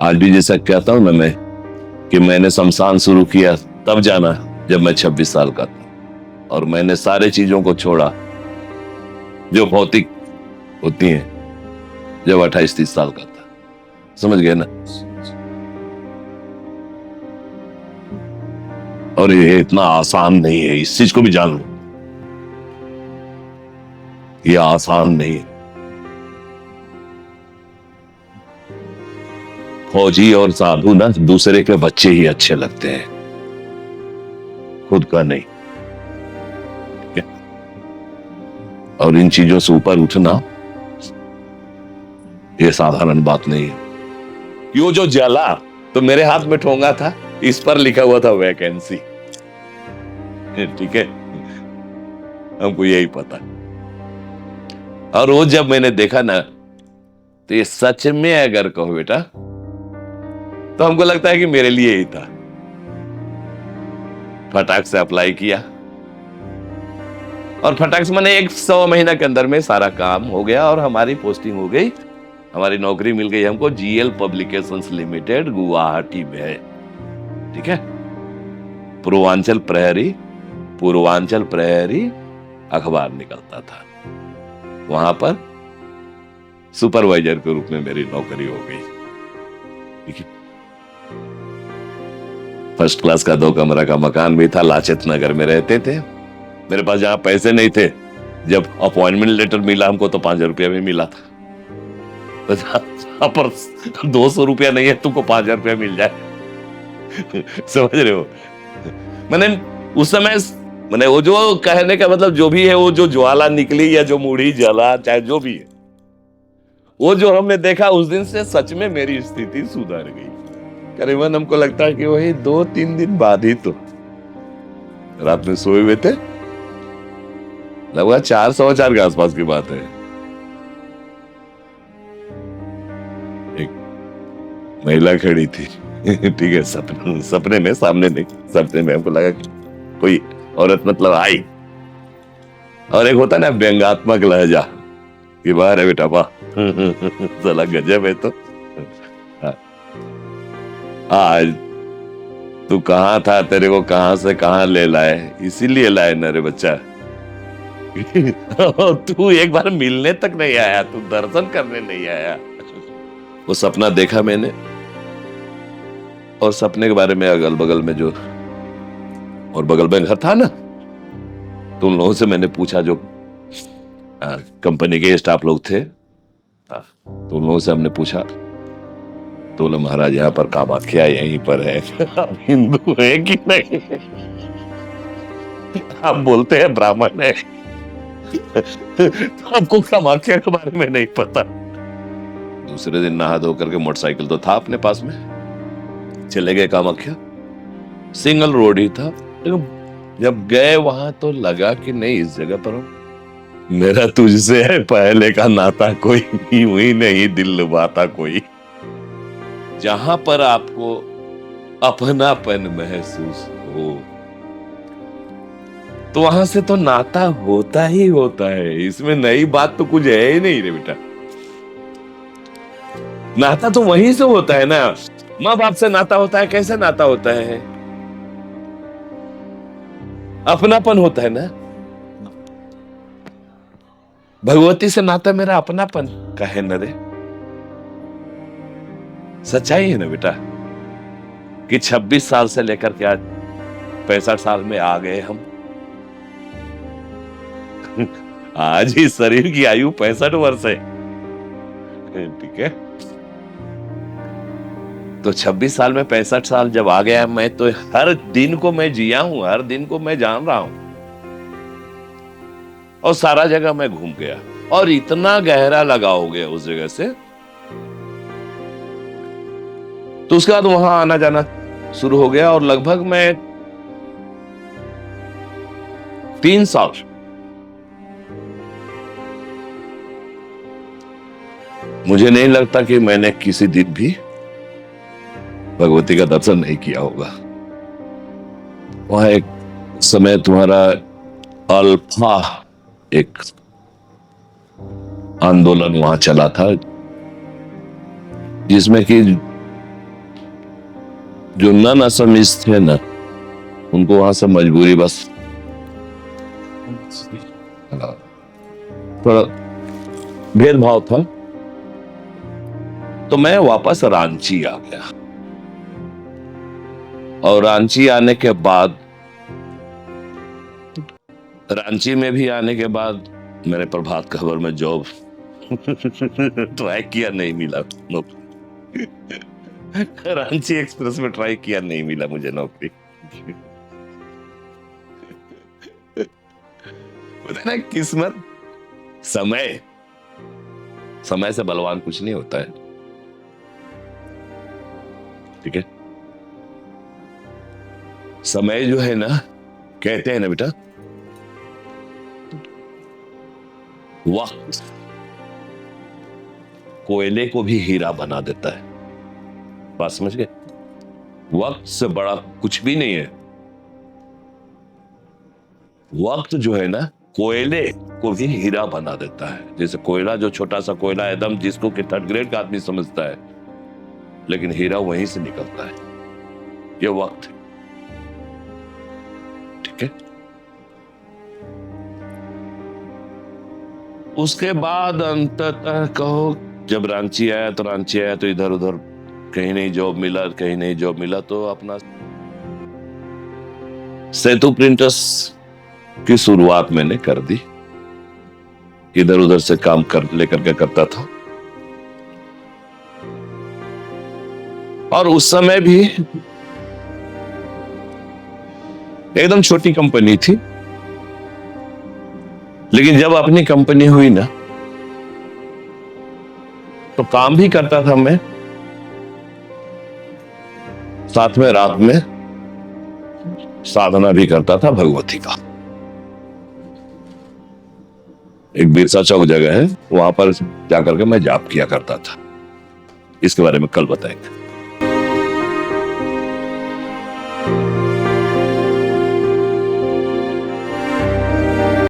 आज भी जैसा कहता हूं ना मैं कि मैंने शमशान शुरू किया तब जाना जब मैं 26 साल का था, और मैंने सारे चीजों को छोड़ा जो भौतिक होती हैं जब 28-30 साल का था। समझ गए ना? और ये इतना आसान नहीं है, इस चीज को भी जान लो, ये आसान नहीं है। फौजी और साधु ना दूसरे के बच्चे ही अच्छे लगते हैं, खुद का नहीं। और इन चीजों से ऊपर उठना ये साधारण बात नहीं है। यो जो जला तो मेरे हाथ में ठोंगा था, इस पर लिखा हुआ था वैकेंसी। ठीक है, हमको यही पता। और वो जब मैंने देखा ना, तो ये सच में अगर कहो बेटा तो हमको लगता है कि मेरे लिए ही था। फटाक से अप्लाई किया और फटाक से मैंने 100 महीना के अंदर में सारा काम हो गया और हमारी पोस्टिंग हो गई, हमारी नौकरी मिल गई हमको जीएल पब्लिकेशंस लिमिटेड गुवाहाटी में है। ठीक है, पूर्वांचल प्रहरी अखबार निकलता था, वहां पर सुपरवाइजर के रूप में मेरी नौकरी हो गई। ठीक है, फर्स्ट क्लास का 2 कमरा का मकान भी था, लाचित नगर में रहते थे। मेरे पास जहां पैसे नहीं थे, जब अपॉइंटमेंट लेटर मिला हमको तो 5 रुपया भी मिला था। तो जहां पर 200 रुपया नहीं है, तुमको 5 रुपया मिल जाए। समझ रहे हो? मैंने उस समय मैंने वो जो कहने का मतलब जो भी है, वो जो ज्वाला निकली या जो मुड़ी जला, चाहे जो भी है, वो जो हमने देखा उस दिन से सच में मेरी स्थिति सुधर गई। करीबन हमको लगता है कि वही 2-3 दिन बाद ही तो रात में सोए हुए थे, लगभग 4-4 के आसपास की बात है। एक महिला खड़ी थी। ठीक है, सपने में, सामने नहीं, सपने में हमको लगा कि कोई औरत मतलब आई, और एक होता है ना व्यंग्यात्मक लहजा कि बाहर है बेटा, वाह साला गजब है। तो आज तू कहां था, तेरे को कहां से कहां ले लाए, इसीलिए लाए ना रे बच्चा। तू एक बार मिलने तक नहीं आया, तू दर्शन करने नहीं आया। वो सपना देखा मैंने, और सपने के बारे में अगल बगल में जो, और बगल में घर था ना, तो उन लोगों से मैंने पूछा, जो कंपनी के स्टाफ लोग थे, तो उन लोगों से हमने पूछा, तो बोले महाराज यहाँ पर कामाख्या यहीं पर है। आप हिंदू है कि नहीं? आप बोलते हैं ब्राह्मण है। तो आपको कामाख्या के बारे में नहीं पता। दूसरे दिन नहा धो करके मोटरसाइकिल तो था अपने पास में, चले गए कामाख्या। सिंगल रोड ही था, लेकिन जब गए वहां तो लगा कि नहीं, इस जगह पर मेरा तुझसे है पहले का नाता कोई हुई नहीं, दिल लुभाता कोई। जहां पर आपको अपनापन महसूस हो, तो वहां से तो नाता होता ही होता है। इसमें नई बात तो कुछ है ही नहीं रे बेटा। नाता तो वहीं से होता है ना, माँ बाप से नाता होता है। कैसे नाता होता है? अपनापन होता है ना। भगवती से नाता मेरा अपनापन का है न रे। सच्चाई है ना बेटा कि 26 साल से लेकर के आज 65 साल में आ गए हम। आज ही शरीर की आयु 65 वर्ष है। ठीक है, तो 26 साल में 65 साल जब आ गया मैं, तो हर दिन को मैं जिया हूं, हर दिन को मैं जान रहा हूं, और सारा जगह मैं घूम गया, और इतना गहरा लगाव हो गया उस जगह से। तो उसके बाद वहां आना जाना शुरू हो गया, और लगभग मैं 3 साल मुझे नहीं लगता कि मैंने किसी दिन भी भगवती का दर्शन नहीं किया होगा। वहां एक समय तुम्हारा अल्फा एक आंदोलन वहां चला था, जिसमें कि जो नन असमीज थे ना, उनको वहां से मजबूरी बस थोड़ा भेदभाव था, तो मैं वापस रांची आ गया। और रांची आने के बाद, रांची में भी आने के बाद मैंने प्रभात खबर में जॉब ट्राई किया, नहीं मिला नौकरी। रांची एक्सप्रेस में ट्राई किया, नहीं मिला मुझे नौकरी। पता है ना, किस्मत, समय, समय से बलवान कुछ नहीं होता है। ठीक है, समय जो है ना, कहते हैं ना बेटा, वक्त कोयले को भी हीरा बना देता है। बात समझ गए? वक्त से बड़ा कुछ भी नहीं है। वक्त जो है ना, कोयले को भी हीरा बना देता है। जैसे कोयला, जो छोटा सा कोयला एकदम, जिसको कि थर्ड ग्रेड का आदमी समझता है, लेकिन हीरा वहीं से निकलता है। ये वक्त है। ठीक है, उसके बाद अंततः कहो, जब रांची आया तो इधर उधर कहीं नहीं जॉब मिला, कहीं नहीं जॉब मिला, तो अपना सेतु प्रिंटर्स की शुरुआत मैंने कर दी। इधर उधर से काम कर लेकर के करता था। और उस समय भी एकदम छोटी कंपनी थी, लेकिन जब अपनी कंपनी हुई ना, तो काम भी करता था मैं, साथ में रात में साधना भी करता था भगवती का। एक बिरसा चौक जगह है, वहां पर जाकर के मैं जाप किया करता था। इसके बारे में कल बताएंगे।